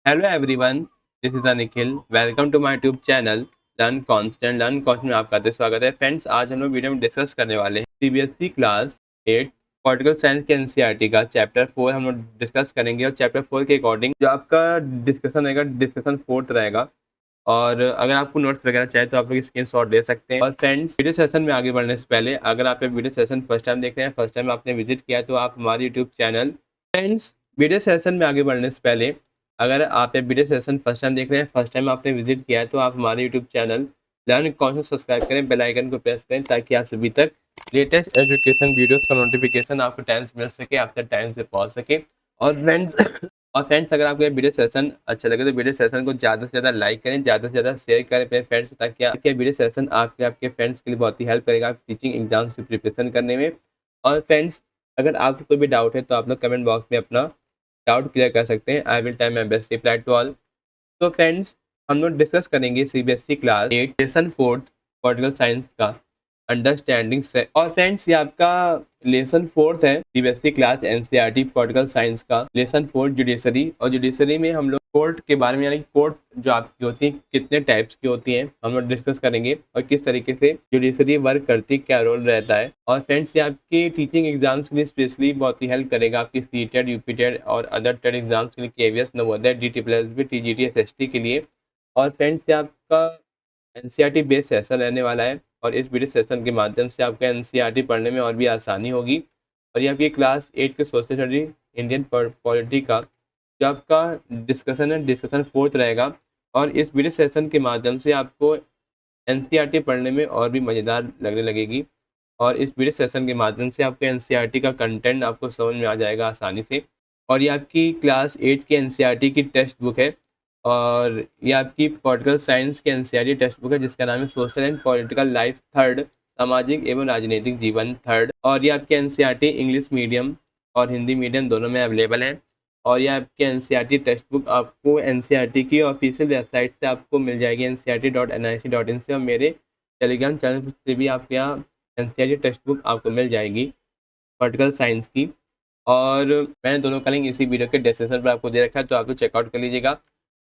Hello everyone, this is Nikhil. Welcome to my YouTube channel learn constant में आपका स्वागत है। फ्रेंड्स, आज हम लोग वीडियो में डिस्कस करने वाले हैं सीबीएसई क्लास 8 पॉलिटिकल साइंस के एनसीईआरटी का चैप्टर 4 हम लोग डिस्कस करेंगे। और चैप्टर 4 के अकॉर्डिंग जो आपका डिस्कशन रहेगा, डिस्कशन फोर्थ रहेगा। और अगर आपको नोट्स वगैरह चाहिए तो आप लोग स्क्रीन शॉट दे सकते हैं। और फ्रेंड्स, वीडियो सेशन में आगे बढ़ने से पहले अगर आप ये वीडियो सेशन फर्स्ट टाइम देख रहे हैं, फर्स्ट टाइम आपने विजिट किया है, तो आप हमारे YouTube channel friends video session में आगे बढ़ने से पहले अगर आप ये वीडियो सेशन फर्स्ट टाइम देख रहे हैं, फर्स्ट टाइम आपने विजिट किया है, तो आप हमारे YouTube channel learn concept subscribe करें, बेल आइकन को प्रेस करें, ताकि आप सभी तक लेटेस्ट एजुकेशन वीडियोस का नोटिफिकेशन आपको टाइम से मिल सके, आपके टाइम से पहुंच सके। और फ्रेंड्स और फ्रेंड्स, अगर आपको ये वीडियो सेशन अच्छा लगे तो वीडियो सेशन को ज़्यादा से ज़्यादा लाइक करें, ज़्यादा से ज़्यादा शेयर करें अपने फ्रेंड्स को, ताकि आपके वीडियो सेशन आपके फ्रेंड्स के लिए बहुत ही हेल्प करेगा टीचिंग एग्जाम से प्रिपरेशन करने में। और फ्रेंड्स, अगर आपको कोई भी डाउट है तो आप लोग कमेंट बॉक्स में अपना डाउट क्लियर कर सकते हैं। I will time my best reply to all. तो फ्रेंड्स, हम लोग डिस्कस करेंगे CBSE class 8 lesson fourth political science का अंडरस्टैंडिंग से। और फ्रेंड्स, ये आपका लेसन फोर्थ है CBSE class NCERT political science का लेसन फोर्थ जुडिशरी। और जुडिशरी में हम लोग कोर्ट के बारे में, यानी कोर्ट जो आपकी होती है कितने टाइप्स की होती हैं, हम लोग डिस्कस करेंगे। और किस तरीके से जुडिशरी वर्क करती है, क्या रोल रहता है। और फ्रेंड्स, ये आपके टीचिंग एग्जाम्स के लिए स्पेशली बहुत ही हेल्प करेगा, आपकी सीटेट, यूपीटेट और अदर टेट एग्जाम्स के लिए, केवीएस, नवोदय, डीटीपीएसबी, टीजीटी, एसएसटी के लिए। और फ्रेंड्स, ये आपका एनसीईआरटी बेस्ड सेशन रहने वाला है। और इस वीडियो सेशन के माध्यम से आपका एनसीईआरटी पढ़ने में और भी आसानी होगी। और ये आपकी क्लास 8 के सोशल स्टडी इंडियन पॉलिटी का जो आपका डिस्कशन है, डिस्कशन फोर्थ रहेगा। और इस वीडियो सेशन के माध्यम से आपको एनसीईआरटी पढ़ने में और भी मज़ेदार लगने लगेगी। और इस वीडियो सेशन के माध्यम से आपको एनसीईआरटी का कंटेंट आपको समझ में आ जाएगा आसानी से। और ये आपकी क्लास 8 की एनसीईआरटी की टेक्स्ट बुक है। और ये आपकी पॉलिटिकल साइंस की एनसीईआरटी टेक्स्ट बुक है, जिसका नाम है social and political life third, सामाजिक एवं राजनीतिक जीवन थर्ड। और ये आपकी एनसीईआरटी इंग्लिश मीडियम और हिंदी मीडियम दोनों में अवेलेबल है। और ये आपकी एनसीईआरटी टेक्स्ट बुक आपको एनसीईआरटी की ऑफिशियल वेबसाइट से आपको मिल जाएगी, ncrt.nic.in से। और मेरे टेलीग्राम चैनल से भी आपके यहाँ एनसीईआरटी टेक्स्ट बुक आपको मिल जाएगी पॉलिटिकल साइंस की। और मैंने दोनों का लिंक इसी वीडियो के डिस्क्रिप्शन पर आपको दे रखा है, तो आप लोग चेकआउट कर लीजिएगा।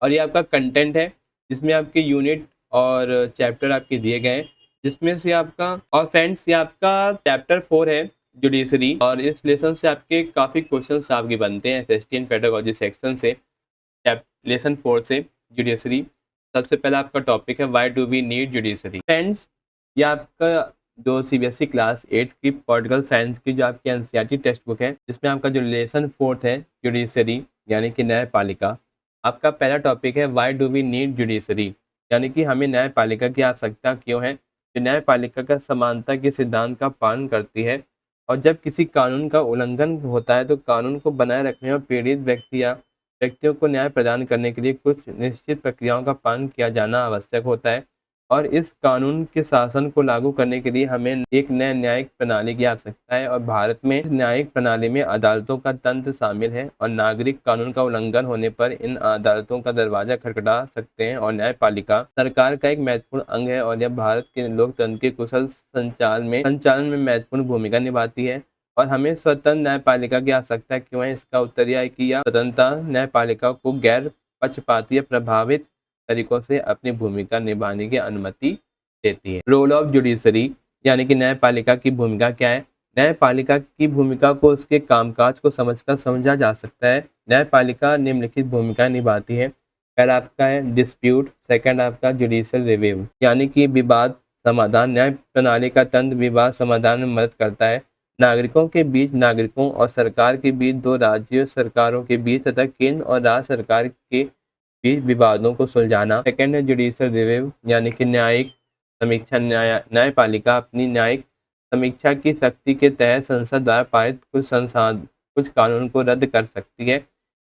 और ये आपका कंटेंट है, जिसमें आपके यूनिट और चैप्टर आपके दिए गए हैं, जिसमें से आपका और फ्रेंड्स, ये आपका चैप्टर 4 है जुडिशरी। और इस लेसन से आपके काफ़ी क्वेश्चंस आपके बनते हैं एसएसटी एंड पेडागोजी सेक्शन से, लेसन 4 से जुडिशरी। सबसे पहला आपका टॉपिक है why do we need judiciary. Friends, ये आपका जो सीबीएसई क्लास 8 की पॉलिटिकल साइंस की जो आपकी एनसीईआरटी टेक्स्ट बुक है, जिसमें आपका जो लेसन फोर्थ है जुडिशरी, यानी कि न्यायपालिका। आपका पहला टॉपिक है why do we need judiciary, यानी कि हमें न्यायपालिका की आवश्यकता क्यों है। जो न्यायपालिका का समानता के सिद्धांत का पालन करती है। और जब किसी कानून का उल्लंघन होता है तो कानून को बनाए रखने और पीड़ित व्यक्तियों को न्याय प्रदान करने के लिए कुछ निश्चित प्रक्रियाओं का पालन किया जाना आवश्यक होता है। और इस कानून के शासन को लागू करने के लिए हमें एक नए न्यायिक प्रणाली की आवश्यकता है। और भारत में इस न्यायिक प्रणाली में अदालतों का तंत्र शामिल है, और नागरिक कानून का उल्लंघन होने पर इन अदालतों का दरवाजा खटखटा सकते हैं। और न्यायपालिका सरकार का एक महत्वपूर्ण अंग है, और यह भारत के लोकतंत्र के कुशल संचालन में महत्वपूर्ण भूमिका निभाती है। और हमें स्वतंत्र न्यायपालिका की आवश्यकता क्यों है? इसका उत्तर यह है कि यह स्वतंत्रता न्यायपालिका को गैर पक्षपाती या प्रभावित तरीकों से अपनी भूमिका निभाने की अनुमति देती है। रोल ऑफ जुडिशरी, यानी कि न्यायपालिका की भूमिका क्या है? न्यायपालिका की भूमिका को उसके कामकाज को समझकर समझा जा सकता है। न्यायपालिका निम्नलिखित भूमिका निभाती है। पहला आपका है डिस्प्यूट, सेकंड आपका जुडिशियल रिव्यू, यानी कि विवाद समाधान। न्याय प्रणाली का तंत्र विवाद समाधान में मदद करता है। नागरिकों के बीच, नागरिकों और सरकार के बीच, दो राज्य सरकारों के बीच तथा केंद्र और राज्य सरकार के बीच विवादों को सुलझाना। सेकंड है जुडिशियल रिव्यू, यानी कि न्यायिक समीक्षा। न्यायपालिका अपनी न्यायिक समीक्षा की शक्ति के तहत संसद द्वारा पारित कुछ कानून को रद्द कर सकती है।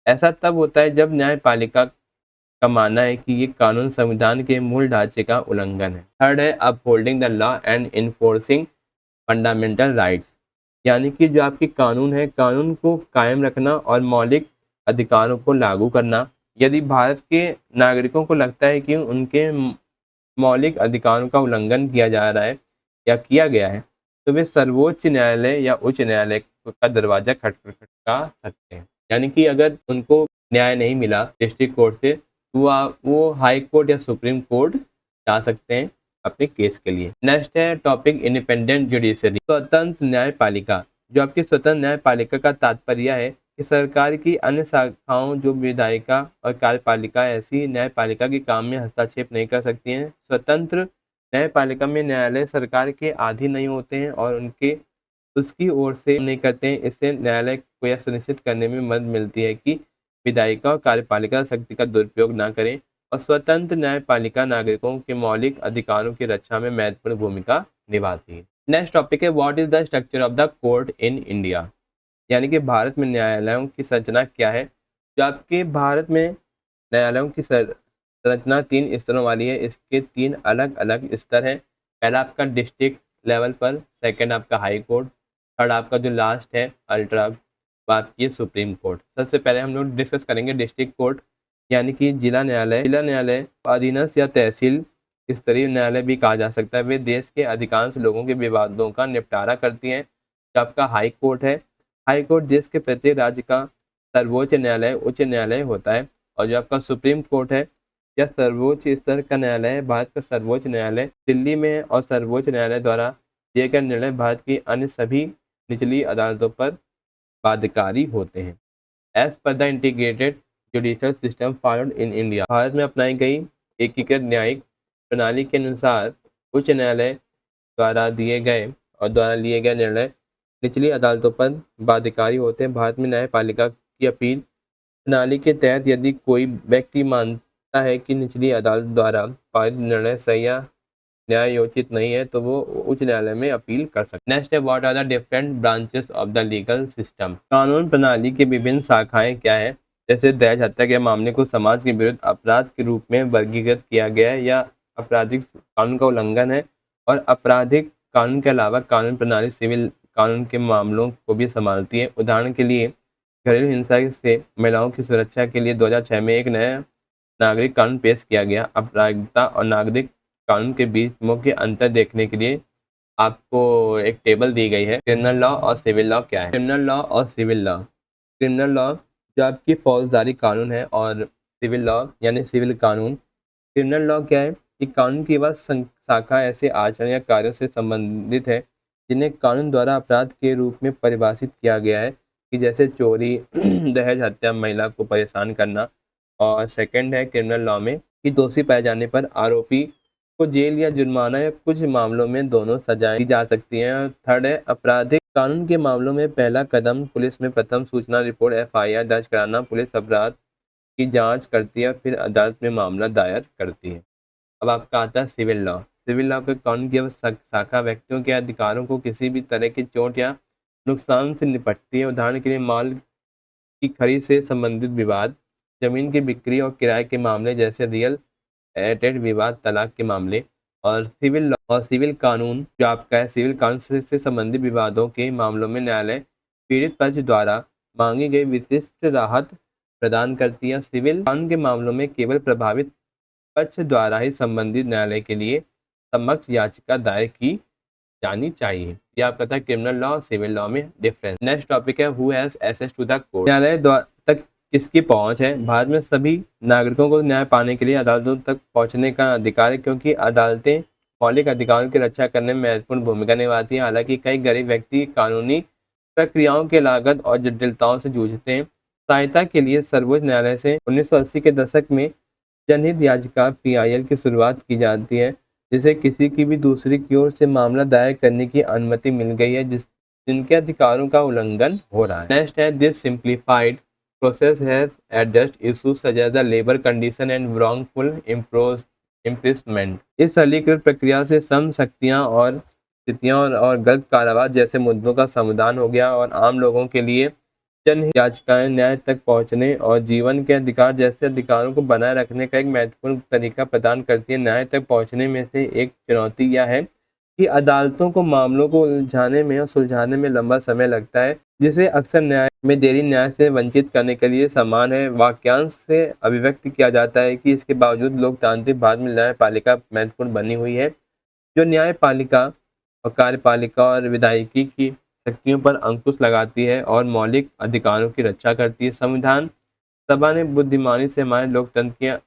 ऐसा तब होता है जब न्यायपालिका का मानना है कि ये कानून संविधान के मूल ढांचे का उल्लंघन है। थर्ड है upholding the law and enforcing fundamental rights, यानी कि जो आपके कानून है, कानून को कायम रखना और मौलिक अधिकारों को लागू करना। यदि भारत के नागरिकों को लगता है कि उनके मौलिक अधिकारों का उल्लंघन किया जा रहा है या किया गया है, तो वे सर्वोच्च न्यायालय या उच्च न्यायालय का दरवाजा खटखटा सकते हैं। यानी कि अगर उनको न्याय नहीं मिला डिस्ट्रिक्ट कोर्ट से, तो वो हाई कोर्ट या सुप्रीम कोर्ट जा सकते हैं अपने केस के लिए। नेक्स्ट है टॉपिक इंडिपेंडेंट जुडिशरी, स्वतंत्र न्यायपालिका। जो आपकी स्वतंत्र न्यायपालिका का तात्पर्य है कि सरकार की अन्य शाखाओं जो विधायिका और कार्यपालिका ऐसी न्यायपालिका के काम में हस्तक्षेप नहीं कर सकती हैं। स्वतंत्र न्यायपालिका में न्यायालय सरकार के अधीन नहीं होते हैं और उसकी ओर से नहीं करते हैं। इससे न्यायालय को यह सुनिश्चित करने में मदद मिलती है कि विधायिका और कार्यपालिका शक्ति का दुरुपयोग न करें और स्वतंत्र न्यायपालिका नागरिकों के मौलिक अधिकारों की रक्षा में महत्वपूर्ण भूमिका निभाती है। नेक्स्ट टॉपिक है what is the structure of the court in India, यानी कि भारत में न्यायालयों की संरचना क्या है। जो आपके भारत में न्यायालयों की संरचना 3 स्तरों वाली है। इसके 3 अलग अलग स्तर हैं। पहला आपका डिस्ट्रिक्ट लेवल पर, सेकंड आपका हाई कोर्ट, थर्ड आपका जो लास्ट है अल्ट्रा बात की सुप्रीम कोर्ट। सबसे पहले हम लोग डिस्कस करेंगे डिस्ट्रिक्ट कोर्ट, यानी कि जिला न्यायालय। जिला न्यायालय अधीनस्थ या तहसील स्तरीय न्यायालय भी कहा जा सकता है। वे देश के अधिकांश लोगों के विवादों का निपटारा करती हैं। जो आपका हाई कोर्ट है, हाई कोर्ट देश के प्रत्येक राज्य का सर्वोच्च न्यायालय उच्च न्यायालय होता है। और जो आपका सुप्रीम कोर्ट है यह सर्वोच्च स्तर का न्यायालय है। भारत का सर्वोच्च न्यायालय दिल्ली में है और सर्वोच्च न्यायालय द्वारा दिए गए निर्णय भारत की अन्य सभी निचली अदालतों पर बाध्यकारी होते हैं। As per the integrated judicial system followed in India, भारत में अपनाई गई एकीकृत न्यायिक प्रणाली के अनुसार उच्च न्यायालय द्वारा लिए गए निर्णय निचली अदालतों पर बाध्यकारी होते हैं। भारत में न्यायपालिका की अपील प्रणाली के तहत यदि कोई व्यक्ति मानता है कि निचली अदालत द्वारा पारित निर्णय सही या न्यायोचित नहीं है तो वो उच्च न्यायालय में अपील कर सकते हैं। नेक्स्ट है what are the different branches of the legal system, कानून प्रणाली की विभिन्न शाखाएं क्या है। जैसे दहेज हत्या के मामले को समाज के विरुद्ध अपराध के रूप में वर्गीकृत किया गया है या आपराधिक कानून का उल्लंघन है। और आपराधिक कानून के अलावा कानून प्रणाली सिविल कानून के मामलों को भी संभालती है। उदाहरण के लिए घरेलू हिंसा से महिलाओं की सुरक्षा के लिए 2006 में एक नया नागरिक कानून पेश किया गया। आपराधिकता और नागरिक कानून के बीच मुख्य अंतर देखने के लिए आपको एक टेबल दी गई है। क्रिमिनल लॉ और सिविल लॉ क्या है। क्रिमिनल लॉ और सिविल लॉ, क्रिमिनल लॉ जो आपकी फौजदारी कानून है और सिविल लॉ यानी सिविल कानून। क्रिमिनल लॉ क्या है कि कानून की वह शाखा ऐसे आचरण या कार्यों से संबंधित है जिन्हें कानून द्वारा अपराध के रूप में परिभाषित किया गया है, कि जैसे चोरी दहेज हत्या महिला को परेशान करना। और सेकंड है क्रिमिनल लॉ में कि दोषी पाए जाने पर आरोपी को जेल या जुर्माना या कुछ मामलों में दोनों सजाएं दी जा सकती हैं। और थर्ड है आपराधिक कानून के मामलों में पहला कदम पुलिस में प्रथम सूचना रिपोर्ट FIR दर्ज कराना। पुलिस अपराध की जांच करती है फिर अदालत में मामला दायर करती है। अब आपका आता है सिविल लॉ। सिविल लॉ के कानून की शाखा व्यक्तियों के अधिकारों को किसी भी तरह की चोट या नुकसान से निपटती है। उदाहरण के लिए माल की खरीद से संबंधित विवाद, जमीन की बिक्री और किराए के मामले जैसे रियल एस्टेट विवाद, तलाक के मामले। और सिविल लॉ और सिविल कानून जो आपका है सिविल कानून से संबंधित विवादों के मामलों में न्यायालय पीड़ित पक्ष द्वारा मांगी गई विशिष्ट राहत प्रदान करती है। सिविल कानून के मामलों में केवल प्रभावित पक्ष द्वारा ही संबंधित न्यायालय के लिए समक्ष याचिका दायर की जानी चाहिए। ये आपका था क्रिमिनल लॉ और सिविल लॉ में डिफरेंस। नेक्स्ट टॉपिक है who has access to the court, न्यायालय तक किसकी पहुंच है। भारत में सभी नागरिकों को न्याय पाने के लिए अदालतों तक पहुंचने का अधिकार है, क्योंकि अदालतें मौलिक अधिकारों की रक्षा करने में महत्वपूर्ण भूमिका निभाती हैं। हालांकि कई गरीब व्यक्ति कानूनी प्रक्रियाओं के लागत और जटिलताओं से जूझते हैं। सहायता के लिए सर्वोच्च न्यायालय से 1980 के दशक में जनहित याचिका PIL की शुरुआत की जाती है, जिसे किसी की भी दूसरी की ओर से मामला दायर करने की अनुमति मिल गई है जिनके अधिकारों का उल्लंघन हो रहा है। नेक्स्ट है this simplified process has addressed issues such as the labor condition and wrongful imprisonment। इस सरलीकृत प्रक्रिया से श्रम शक्तियाँ और स्थितियाँ और गलत कारावास जैसे मुद्दों का समाधान हो गया और आम लोगों के लिए जनहित याचिकाएं न्याय तक पहुंचने और जीवन के अधिकार जैसे अधिकारों को बनाए रखने का एक महत्वपूर्ण तरीका प्रदान करती है। न्याय तक पहुंचने में से एक चुनौती यह है कि अदालतों को मामलों को उलझाने में और सुलझाने में लंबा समय लगता है, जिसे अक्सर न्याय में देरी न्याय से वंचित करने के लिए समान है। वाक्यांश से अभिव्यक्त किया जाता है कि इसके बावजूद लोकतांत्रिक भारत में न्यायपालिका महत्वपूर्ण बनी हुई है, जो न्यायपालिका और कार्यपालिका और विधायिकी की शक्तियों पर अंकुश लगाती है और मौलिक अधिकारों की रक्षा करती है। संविधान सभा ने बुद्धिमानी से हमारे लोकतंत्र की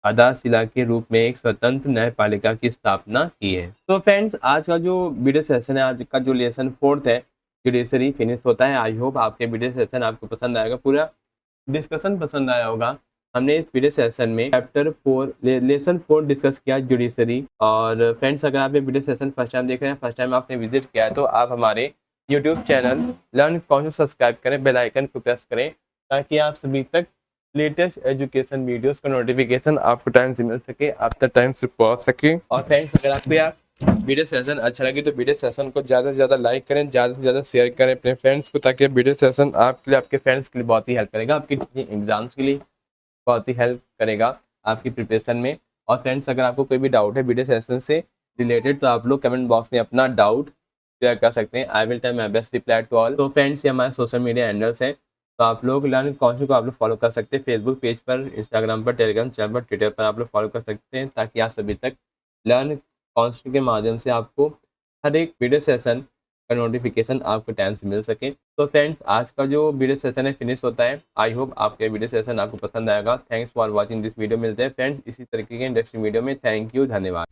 आधारशिला के रूप में एक स्वतंत्र न्यायपालिका की स्थापना की है। तो फ्रेंड्स, आज का जो वीडियो सेशन है, आज का जो लेसन 4 है, जुडिशरी, फिनिश होता है। आई होप आपके वीडियो सेशन आपको पसंद आएगा, पूरा डिस्कशन पसंद आया होगा। हमने इस वीडियो सेशन में चैप्टर 4 लेसन 4 डिस्कस किया, जुडिशरी। और फ्रेंड्स, अगर आप ये वीडियो सेशन फर्स्ट टाइम देख रहे हैं, फर्स्ट टाइम आपने विजिट किया है, तो आप हमारे यूट्यूब चैनल लर्न कौन सब्सक्राइब करें, बेल आइकन को प्रेस करें, ताकि आप सभी तक लेटेस्ट एजुकेशन वीडियोस का नोटिफिकेशन आपको टाइम से मिल सके, आप तक टाइम से पहुंच सके। और फ्रेंड्स, अगर आपको यार वीडियो सेशन अच्छा लगे तो वीडियो सेशन को ज़्यादा से ज़्यादा लाइक करें, ज़्यादा से ज़्यादा शेयर करें अपने फ्रेंड्स को, ताकि वीडियो सेशन आपके लिए, आपके फ्रेंड्स के लिए बहुत ही हेल्प करेगा, आपके एग्जाम्स के लिए बहुत ही हेल्प करेगा आपकी प्रिपरेशन में। और फ्रेंड्स, अगर आपको कोई भी डाउट है वीडियो सेशन से रिलेटेड, तो आप लोग कमेंट बॉक्स में अपना डाउट शेयर कर सकते हैं। I will try my best reply to all. तो फ्रेंड्स, ये हमारे सोशल मीडिया हैंडल्स हैं, तो आप लोग लर्न कौशल को आप लोग फॉलो कर सकते हैं, फेसबुक पेज पर, इंस्टाग्राम पर, टेलीग्राम चैनल पर, ट्विटर पर आप लोग फॉलो कर सकते हैं, ताकि आप सभी तक लर्न कौशल के माध्यम से आपको हर एक वीडियो सेशन का नोटिफिकेशन आपको टाइम से मिल सके। तो फ्रेंड्स, आज का जो वीडियो सेशन है फिनिश होता है। आई होप आपके वीडियो सेशन आपको पसंद आएगा। Thanks for watching this video. मिलते हैं फ्रेंड्स इसी तरीके के इंटरेस्टिंग वीडियो में। थैंक यू, धन्यवाद।